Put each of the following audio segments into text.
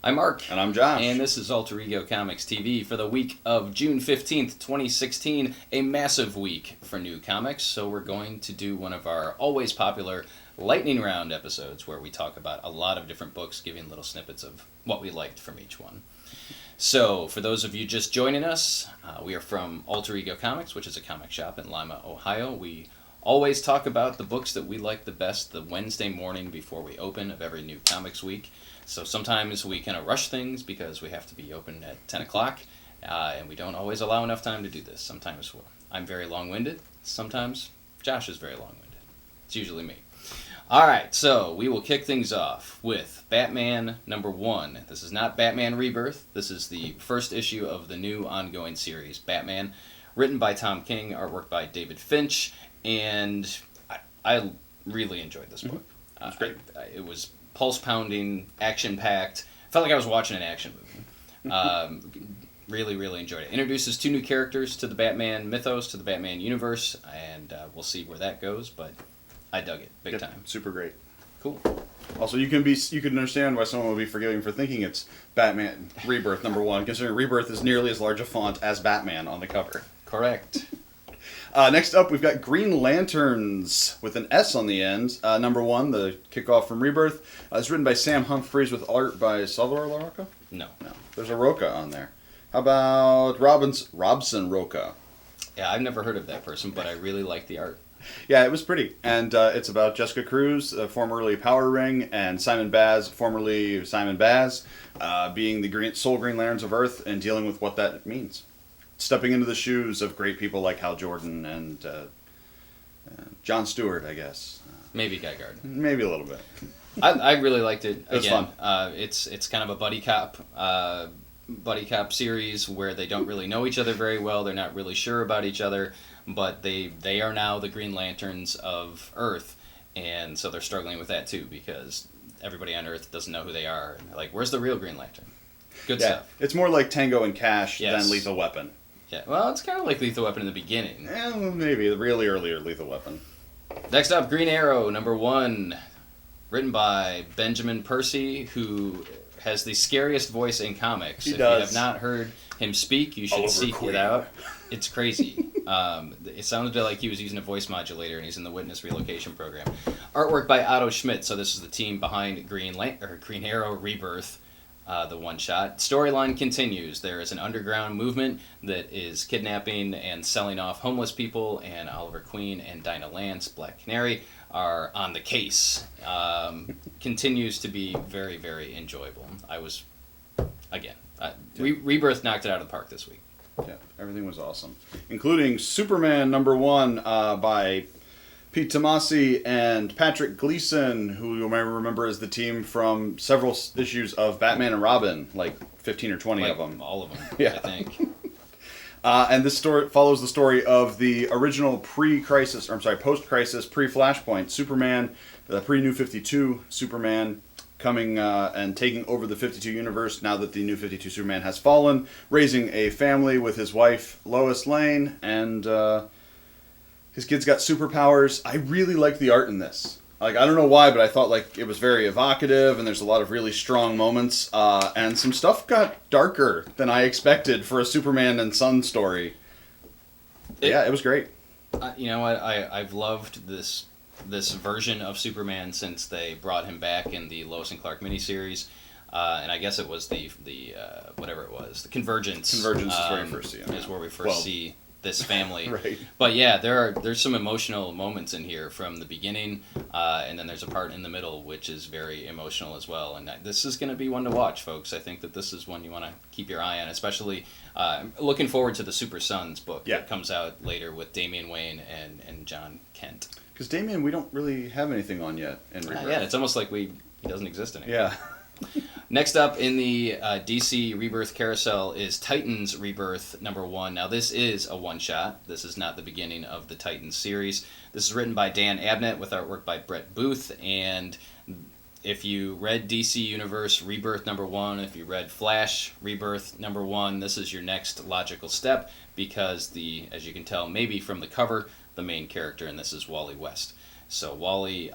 I'm Mark. And I'm Josh. And this is Alter Ego Comics TV for the week of June 15th, 2016. A massive week for new comics, so we're going to do one of our always popular lightning round episodes where we talk about a lot of different books, giving little snippets of what we liked from each one. So, for those of you just joining us, we are from Alter Ego Comics, which is a comic shop in Lima, Ohio. We always talk about the books that we like the best the Wednesday morning before we open of every new comics week. So sometimes we kind of rush things because we have to be open at 10 o'clock, and we don't always allow enough time to do this. Sometimes I'm very long-winded. Sometimes Josh is very long-winded. It's usually me. All right, so we will kick things off with Batman #1. This is not Batman Rebirth. This is the first issue of the new ongoing series, Batman, written by Tom King, artwork by David Finch, and I really enjoyed this book. It was great. It was pulse-pounding, action-packed. Felt like I was watching an action movie. Really, really enjoyed it. Introduces two new characters to the Batman mythos, to the Batman universe, and we'll see where that goes, but I dug it big time. Super great. Cool. Also, you can understand why someone would be forgiving for thinking it's Batman Rebirth #1, considering Rebirth is nearly as large a font as Batman on the cover. Correct. Next up, we've got Green Lanterns with an S on the end. #1, the kickoff from Rebirth. It's written by Sam Humphries with art by Salvador LaRocca? No. There's a Roca on there. How about Robson Roca? Yeah, I've never heard of that person, but I really like the art. Yeah, it was pretty. And it's about Jessica Cruz, formerly Power Ring, and Simon Baz, formerly Simon Baz, being the sole Green Lanterns of Earth and dealing with what that means. Stepping into the shoes of great people like Hal Jordan and Jon Stewart, I guess. Maybe Guy Gardner. Maybe a little bit. I really liked it. It was Again, fun. It's kind of a buddy cop series where they don't really know each other very well. They're not really sure about each other, but they are now the Green Lanterns of Earth, and so they're struggling with that too because everybody on Earth doesn't know who they are. And they're like, where's the real Green Lantern? Good stuff. It's more like Tango and Cash Yes. than Lethal Weapon. Yeah, well, it's kind of like Lethal Weapon in the beginning. Maybe the really earlier Lethal Weapon. Next up, Green Arrow #1, written by Benjamin Percy, who has the scariest voice in comics. He if does. you have not heard him speak, you should Oliver seek Queen. it out. It's crazy. It sounded like he was using a voice modulator, and he's in the Witness Relocation Program. Artwork by Otto Schmidt, so this is the team behind Green Arrow Rebirth, the one-shot. Storyline continues. There is an underground movement that is kidnapping and selling off homeless people, and Oliver Queen and Dinah Lance, Black Canary, are on the case. Continues to be very, very enjoyable. Rebirth knocked it out of the park this week. Yeah, everything was awesome. Including Superman #1 by Pete Tomasi and Patrick Gleason, who you may remember as the team from several issues of Batman and Robin, like 15 or 20 of them. All of them, Yeah. I think. And this story follows the story of the original post-crisis, pre-Flashpoint Superman, the pre-New 52 Superman, coming and taking over the 52 universe now that the New 52 Superman has fallen, raising a family with his wife, Lois Lane, and his kids got superpowers. I really like the art in this. I don't know why, but I thought it was very evocative, and there's a lot of really strong moments, and some stuff got darker than I expected for a Superman and Son story. It was great. You know what? I've loved this version of Superman since they brought him back in the Lois and Clark miniseries, and I guess it was the whatever it was, the Convergence. Convergence is where you first see him. Is where we first see this family. Right. But yeah, there's some emotional moments in here from the beginning, and then there's a part in the middle which is very emotional as well. And this is going to be one to watch, folks. I think that this is one you want to keep your eye on, especially looking forward to the Super Sons book that comes out later with Damian Wayne and John Kent. Because Damian, we don't really have anything on yet in Rebirth. Yeah, it's almost like he doesn't exist anymore. Yeah. Next up in the DC Rebirth carousel is Titans Rebirth #1. Now this is a one-shot. This is not the beginning of the Titans series. This is written by Dan Abnett with artwork by Brett Booth. And if you read DC Universe Rebirth #1, if you read Flash Rebirth #1, this is your next logical step because as you can tell maybe from the cover, the main character in this is Wally West. So Wally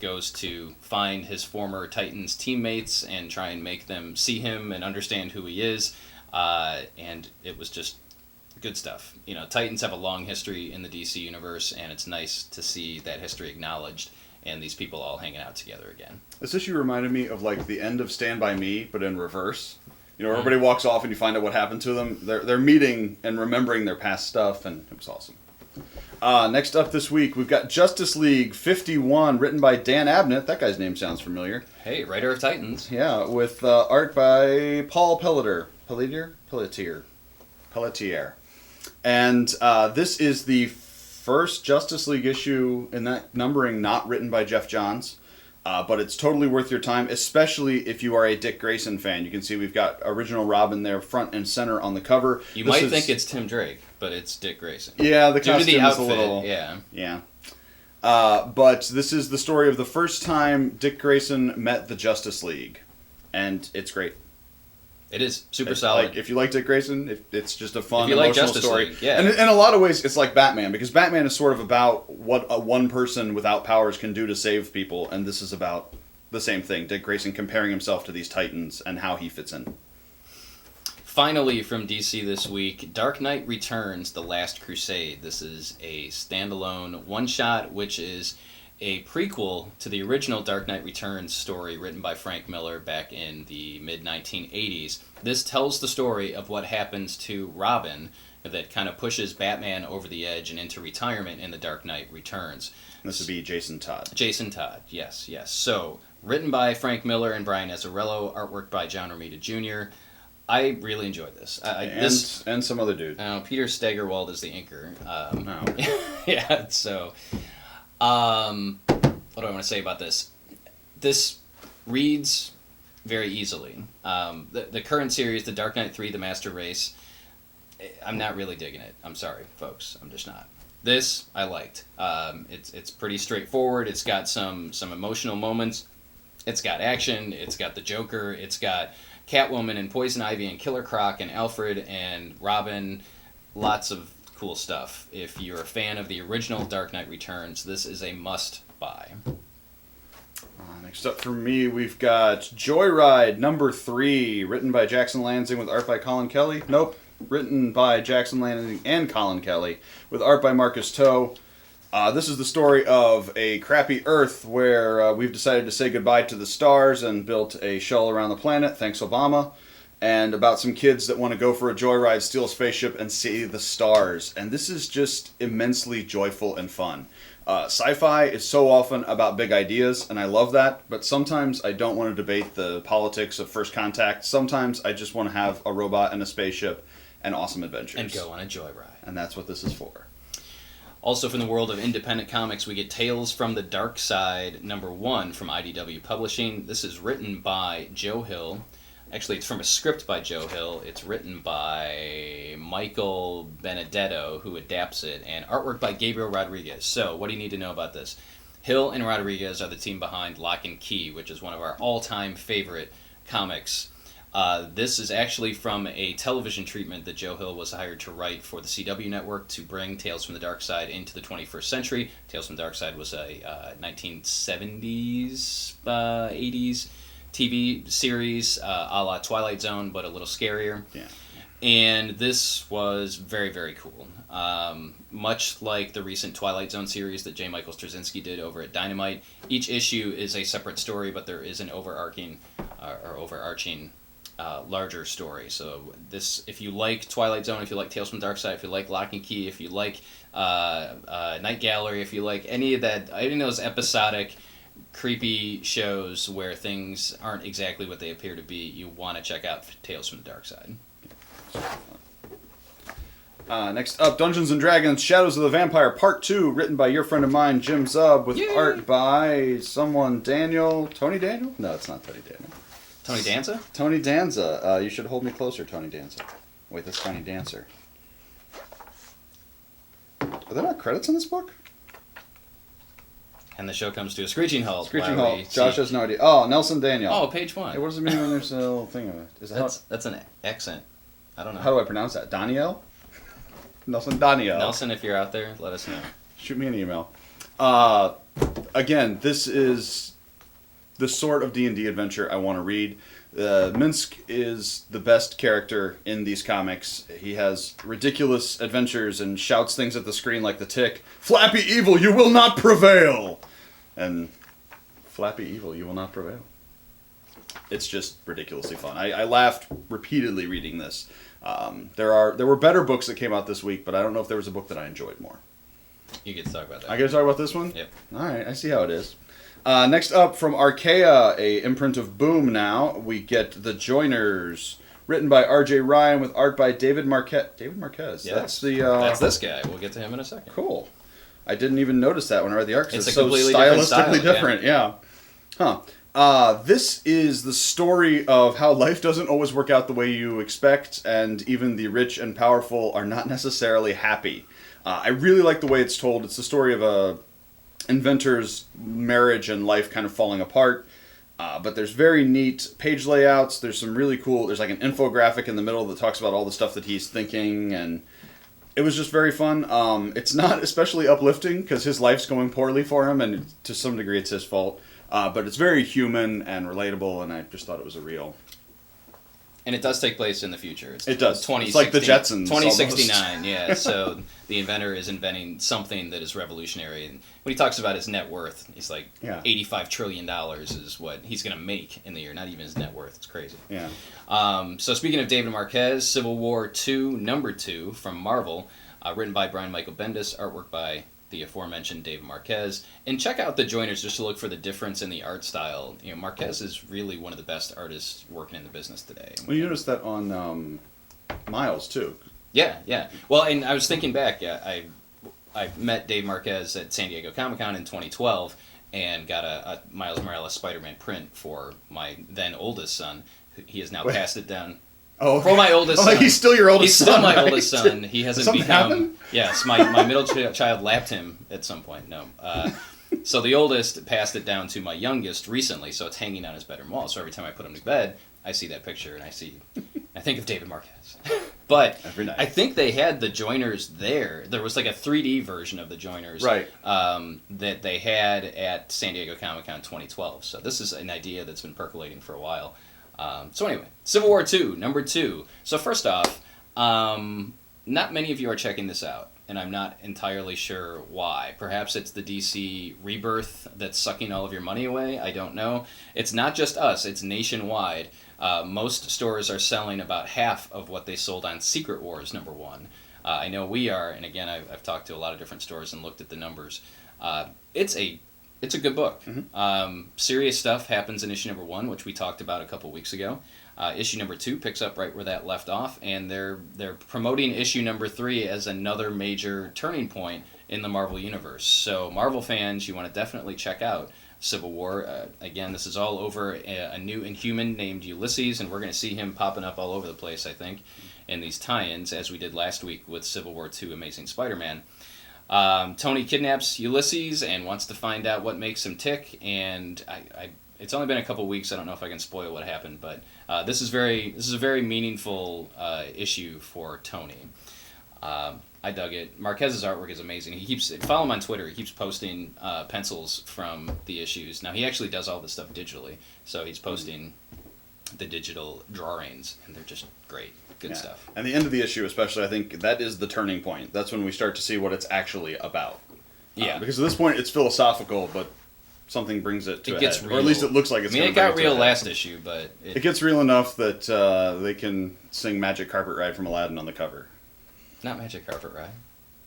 goes to find his former Titans teammates and try and make them see him and understand who he is. And it was just good stuff. Titans have a long history in the DC universe, and it's nice to see that history acknowledged and these people all hanging out together again. This issue reminded me of like the end of Stand By Me, but in reverse. Everybody walks off and you find out what happened to them. They're meeting and remembering their past stuff, and it was awesome. Next up this week, we've got Justice League 51, written by Dan Abnett. That guy's name sounds familiar. Hey, writer of Titans. Yeah, with art by Paul Pelletier. And this is the first Justice League issue in that numbering not written by Jeff Johns. But it's totally worth your time, especially if you are a Dick Grayson fan. You can see we've got original Robin there front and center on the cover. You might think it's Tim Drake, but it's Dick Grayson. Yeah, the costume the outfit, is a little... Yeah. But this is the story of the first time Dick Grayson met the Justice League. And it's great. It is super solid. Like, if you like Dick Grayson, it's just a fun, emotional story. League, yeah. And in a lot of ways, it's like Batman, because Batman is sort of about what one person without powers can do to save people, and this is about the same thing. Dick Grayson comparing himself to these Titans and how he fits in. Finally, from DC this week, Dark Knight Returns: The Last Crusade. This is a standalone one-shot, which is a prequel to the original Dark Knight Returns story written by Frank Miller back in the mid-1980s. This tells the story of what happens to Robin that kind of pushes Batman over the edge and into retirement in The Dark Knight Returns. This would be Jason Todd. Jason Todd, yes. So, written by Frank Miller and Brian Azzarello, artwork by John Romita Jr. I really enjoyed this. And some other dude. Peter Steigerwald is the inker. No. Yeah, so... what do I want to say about this? This reads very easily. The current series, The Dark Knight 3, The Master Race, I'm not really digging it. I'm sorry, folks. I'm just not. This, I liked. It's pretty straightforward. It's got some emotional moments. It's got action. It's got the Joker. It's got Catwoman and Poison Ivy and Killer Croc and Alfred and Robin. Lots of cool stuff. If you're a fan of the original Dark Knight Returns, this is a must-buy. Next up for me, we've got Joyride No. 3, written by Jackson Lansing with art by Colin Kelly. Nope, written by Jackson Lansing and Colin Kelly with art by Marcus Toe. This is the story of a crappy Earth where we've decided to say goodbye to the stars and built a shell around the planet, thanks Obama. And about some kids that want to go for a joyride, steal a spaceship, and see the stars. And this is just immensely joyful and fun. Sci-fi is so often about big ideas, and I love that. But sometimes I don't want to debate the politics of first contact. Sometimes I just want to have a robot and a spaceship and awesome adventures. And go on a joyride. And that's what this is for. Also from the world of independent comics, we get Tales from the Darkside #1 from IDW Publishing. This is written by Joe Hill. Actually, it's from a script by Joe Hill. It's written by Michael Benedetto, who adapts it, and artwork by Gabriel Rodriguez. So, what do you need to know about this? Hill and Rodriguez are the team behind Lock and Key, which is one of our all-time favorite comics. This is actually from a television treatment that Joe Hill was hired to write for the CW network to bring Tales from the Darkside into the 21st century. Tales from the Darkside was a 1970s, 80s TV series, a la Twilight Zone, but a little scarier. Yeah. And this was very, very cool. Much like the recent Twilight Zone series that J. Michael Straczynski did over at Dynamite, each issue is a separate story, but there is an overarching larger story. So this, if you like Twilight Zone, if you like Tales from the Darkside, if you like Lock and Key, if you like Night Gallery, if you like any of those episodic creepy shows where things aren't exactly what they appear to be, you want to check out Tales from the Darkside. Next up, Dungeons & Dragons Shadows of the Vampire Part 2, written by your friend of mine, Jim Zub, with art by Tony Daniel? No, it's not Tony Daniel. Tony Danza? Tony Danza. You should hold me closer, Tony Danza. Wait, that's Tony Dancer. Are there not credits in this book? And the show comes to a screeching halt. Josh has no idea. Oh, Nelson Daniel. Oh, page 1. Hey, what does it mean when there's a little thing of it? That's an accent. I don't know. How do I pronounce that? Daniel? Nelson Daniel. Nelson, if you're out there, let us know. Shoot me an email. Again, this is the sort of D&D adventure I want to read. Minsk is the best character in these comics. He has ridiculous adventures and shouts things at the screen like the Tick. Flappy Evil, you will not prevail! And Flappy Evil, you will not prevail. It's just ridiculously fun. I laughed repeatedly reading this. There were better books that came out this week, but I don't know if there was a book that I enjoyed more. You get to talk about that. I get to talk about this one? Yep. All right, I see how it is. Next up, from Archaea, a imprint of Boom now, we get The Joiners, written by R.J. Ryan with art by David Marquez. David Marquez. Yes. That's this guy. We'll get to him in a second. Cool. I didn't even notice that when I read the art. It's so completely stylistically different. Yeah. This is the story of how life doesn't always work out the way you expect, and even the rich and powerful are not necessarily happy. I really like the way it's told. It's the story of a inventor's marriage and life kind of falling apart. But there's very neat page layouts. There's some really cool... There's like an infographic in the middle that talks about all the stuff that he's thinking, and it was just very fun. It's not especially uplifting because his life's going poorly for him, and to some degree it's his fault. But it's very human and relatable, and I just thought it was a real... And it does take place in the future. It does. It's like the Jetsons. 2069, yeah. So the inventor is inventing something that is revolutionary. And when he talks about his net worth, he's like, $85 trillion is what he's going to make in the year. Not even his net worth. It's crazy. Yeah. So speaking of David Marquez, Civil War 2, number 2 from Marvel, written by Brian Michael Bendis, artwork by the aforementioned David Marquez. And check out The Joiners just to look for the difference in the art style. You know, Marquez is really one of the best artists working in the business today. Well, you noticed that on Miles, too. Yeah. Well, and I was thinking back, I met Dave Marquez at San Diego Comic-Con in 2012 and got a Miles Morales Spider-Man print for my then oldest son. He has now passed it down. Oh, for my oldest son. He's still your oldest son. He's still my right? oldest son. He hasn't become... Happened? Yes, my middle child lapped him at some point. No. So the oldest passed it down to my youngest recently, so it's hanging on his bedroom wall. So every time I put him to bed, I see that picture, and I think of David Marquez. But every night. I think they had the Joiners there. There was like a 3D version of the Joiners right. That they had at San Diego Comic-Con 2012. So this is an idea that's been percolating for a while. So anyway, Civil War 2, number 2. So first off, not many of you are checking this out, and I'm not entirely sure why. Perhaps it's the DC Rebirth that's sucking all of your money away. I don't know. It's not just us. It's nationwide. Most stores are selling about half of what they sold on Secret Wars number 1. I know we are, and again, I've talked to a lot of different stores and looked at the numbers. It's a good book. Mm-hmm. Serious stuff happens in issue number 1, which we talked about a couple weeks ago. Issue number 2 picks up right where that left off, and they're promoting issue number 3 as another major turning point in the Marvel Universe. So Marvel fans, you want to definitely check out Civil War. Again, this is all over a new Inhuman named Ulysses, and we're going to see him popping up all over the place, I think, in these tie-ins, as we did last week with Civil War 2 Amazing Spider-Man. Tony kidnaps Ulysses and wants to find out what makes him tick, and it's only been a couple weeks. I don't know if I can spoil what happened, but this is a very meaningful issue for Tony. I dug it. Marquez's artwork is amazing. Follow him on Twitter. He keeps posting pencils from the issues. Now he actually does all this stuff digitally, so he's posting the digital drawings, and they're just great. Good stuff. And the end of the issue, especially, I think that is the turning point. That's when we start to see what it's actually about. Yeah. Because at this point, it's philosophical, but something brings it to a head. Real. Or at least it looks like it's going to bring it to a head. It got real last issue, but... It gets real enough that they can sing Magic Carpet Ride from Aladdin on the cover. Not Magic Carpet Ride.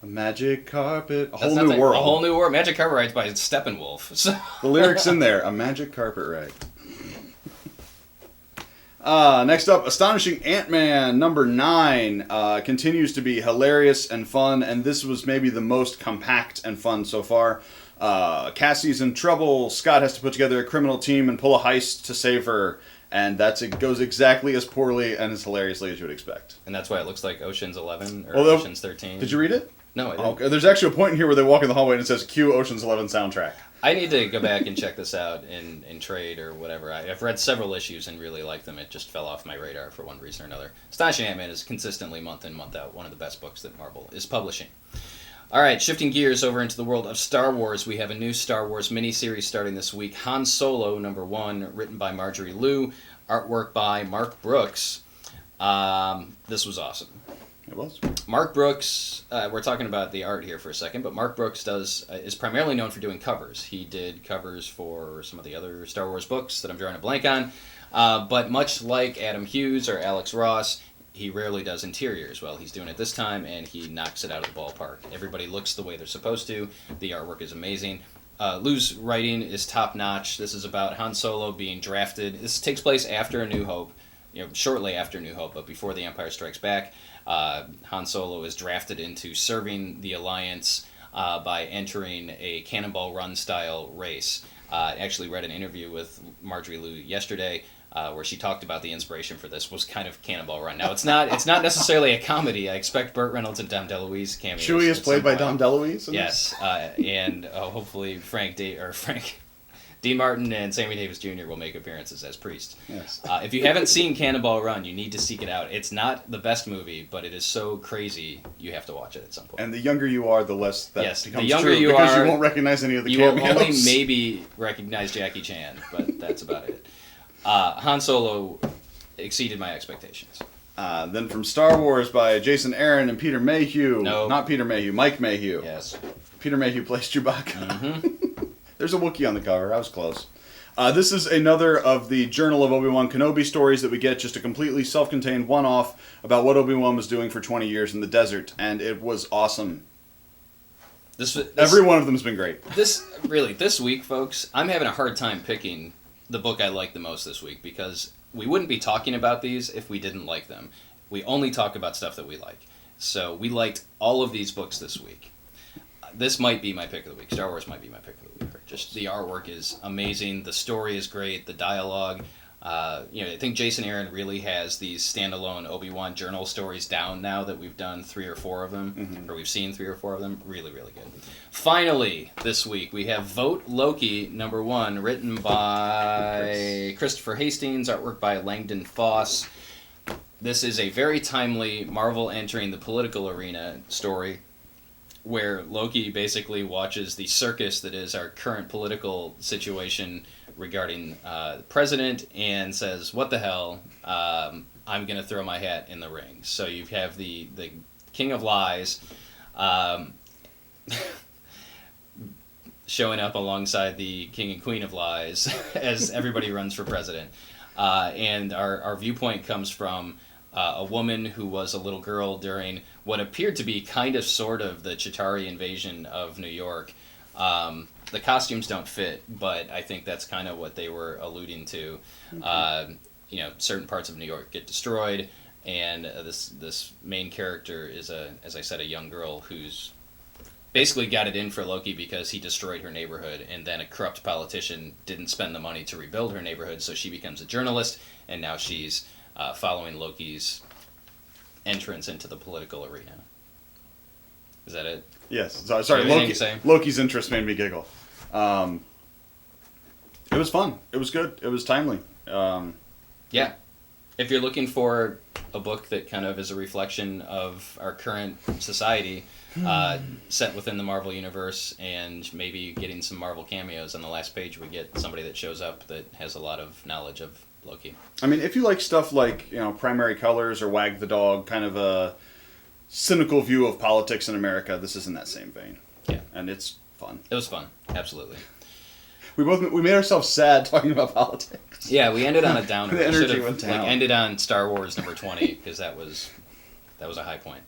A magic carpet... A whole new world. Magic Carpet Ride's by Steppenwolf. So. The lyrics in there. A Magic Carpet Ride. Next up, Astonishing AntMan, number 9, continues to be hilarious and fun, and this was maybe the most compact and fun so far. Cassie's in trouble. Scott has to put together a criminal team and pull a heist to save her, and it goes exactly as poorly and as hilariously as you would expect. And that's why it looks like Ocean's 11 or Ocean's 13. Did you read it? No, I didn't. Okay. There's actually a point in here where they walk in the hallway and it says, cue Ocean's 11 soundtrack. I need to go back and check this out in trade or whatever. I've read several issues and really like them. It just fell off my radar for one reason or another. Astonishing AntMan is consistently, month in, month out, one of the best books that Marvel is publishing. All right, shifting gears over into the world of Star Wars, we have a new Star Wars miniseries starting this week, Han Solo #1, written by Marjorie Liu, artwork by Mark Brooks. This was awesome. It was. Mark Brooks, we're talking about the art here for a second, but Mark Brooks is primarily known for doing covers. He did covers for some of the other Star Wars books that I'm drawing a blank on, but much like Adam Hughes or Alex Ross, he rarely does interiors. Well, he's doing it this time, and he knocks it out of the ballpark. Everybody looks the way they're supposed to. The artwork is amazing. Liu's writing is top-notch. This is about Han Solo being drafted. This takes place after A New Hope, shortly after New Hope, but before The Empire Strikes Back. Han Solo is drafted into serving the Alliance by entering a Cannonball Run-style race. I actually read an interview with Marjorie Liu yesterday, where she talked about the inspiration for this was kind of Cannonball Run. Now, it's not necessarily a comedy. I expect Burt Reynolds and Dom DeLuise cameos. Chewie is played by Dom DeLuise? Yes, and hopefully Dean Martin and Sammy Davis Jr. will make appearances as priests. Yes. If you haven't seen Cannonball Run, you need to seek it out. It's not the best movie, but it is so crazy you have to watch it at some point. And the younger you are, the less that becomes the younger true, you because are, you won't recognize any of the you cameos. will only maybe recognize Jackie Chan, but that's about it. Han Solo exceeded my expectations. Then from Star Wars by Jason Aaron and Peter Mayhew. No. Not Peter Mayhew, Mike Mayhew. Yes. Peter Mayhew plays Chewbacca. Mm-hmm. There's a Wookiee on the cover. I was close. This is another of the Journal of Obi-Wan Kenobi stories that we get, just a completely self-contained one-off about what Obi-Wan was doing for 20 years in the desert, and it was awesome. Every one of them has been great. This week, folks, I'm having a hard time picking the book I like the most this week, because we wouldn't be talking about these if we didn't like them. We only talk about stuff that we like. So we liked all of these books this week. This might be my pick of the week. Star Wars might be my pick of the week. Just the artwork is amazing. The story is great. The dialogue. I think Jason Aaron really has these standalone Obi-Wan journal stories down now that we've done 3 or 4 of them, or we've seen 3 or 4 of them. Really, really good. Finally, this week, we have Vote Loki #1, written by Christopher Hastings, artwork by Langdon Foss. This is a very timely Marvel entering the political arena story, where Loki basically watches the circus that is our current political situation regarding the president and says, what the hell, I'm going to throw my hat in the ring. So you have the King of Lies showing up alongside the King and Queen of Lies as everybody runs for president. And our viewpoint comes from a woman who was a little girl during what appeared to be kind of sort of the Chitauri invasion of New York. The costumes don't fit, but I think that's kind of what they were alluding to. Certain parts of New York get destroyed, and this main character is, as I said, a young girl who's basically got it in for Loki because he destroyed her neighborhood, and then a corrupt politician didn't spend the money to rebuild her neighborhood, so she becomes a journalist, and now she's following Loki's entrance into the political arena. Is that it? Yes. Sorry, Loki's interest made me giggle. It was fun. It was good. It was timely. Yeah. If you're looking for a book that kind of is a reflection of our current society, set within the Marvel Universe, and maybe getting some Marvel cameos, on the last page we get somebody that shows up that has a lot of knowledge of Loki. I mean, if you like stuff like, Primary Colors or Wag the Dog, kind of a cynical view of politics in America, this is in that same vein. Yeah. And it's fun. It was fun. Absolutely. We made ourselves sad talking about politics. Yeah, we ended on a downer. The energy went down. Ended on Star Wars #20, because that was a high point.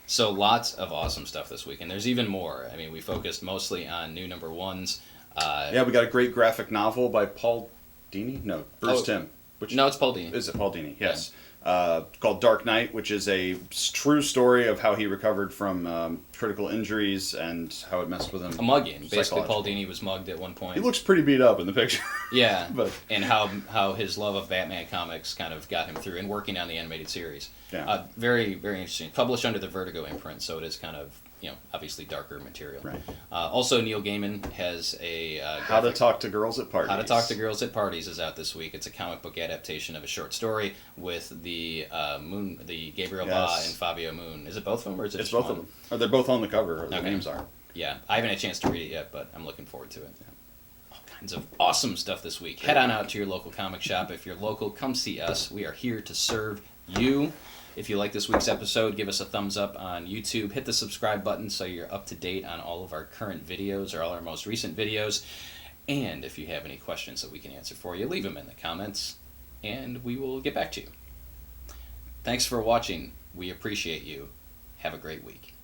So lots of awesome stuff this week, and there's even more. I mean, we focused mostly on new #1s. We got a great graphic novel by Paul Dini? No, Bruce Timm. No, it's Paul Dini. Is it Paul Dini? Yes. Yeah. Called Dark Knight, which is a true story of how he recovered from critical injuries and how it messed with him. A mugging. Basically, Paul Dini was mugged at one point. He looks pretty beat up in the picture. Yeah, and how his love of Batman comics kind of got him through, and working on the animated series. Yeah. Very, very interesting. Published under the Vertigo imprint, so it is kind of obviously darker material. Right. Also, Neil Gaiman has a How to Talk to Girls at Parties. How to Talk to Girls at Parties is out this week. It's a comic book adaptation of a short story with the Gabriel Ba and Fabio Moon. Is it both of them, or is it It's just both one? of them. Or they're both on the cover. Or the Okay. names are. Yeah, I haven't had a chance to read it yet, but I'm looking forward to it. All kinds of awesome stuff this week. Head on out to your local comic shop. If you're local, come see us. We are here to serve you. If you like this week's episode, give us a thumbs up on YouTube. Hit the subscribe button so you're up to date on all of our current videos or all our most recent videos. And if you have any questions that we can answer for you, leave them in the comments, and we will get back to you. Thanks for watching. We appreciate you. Have a great week.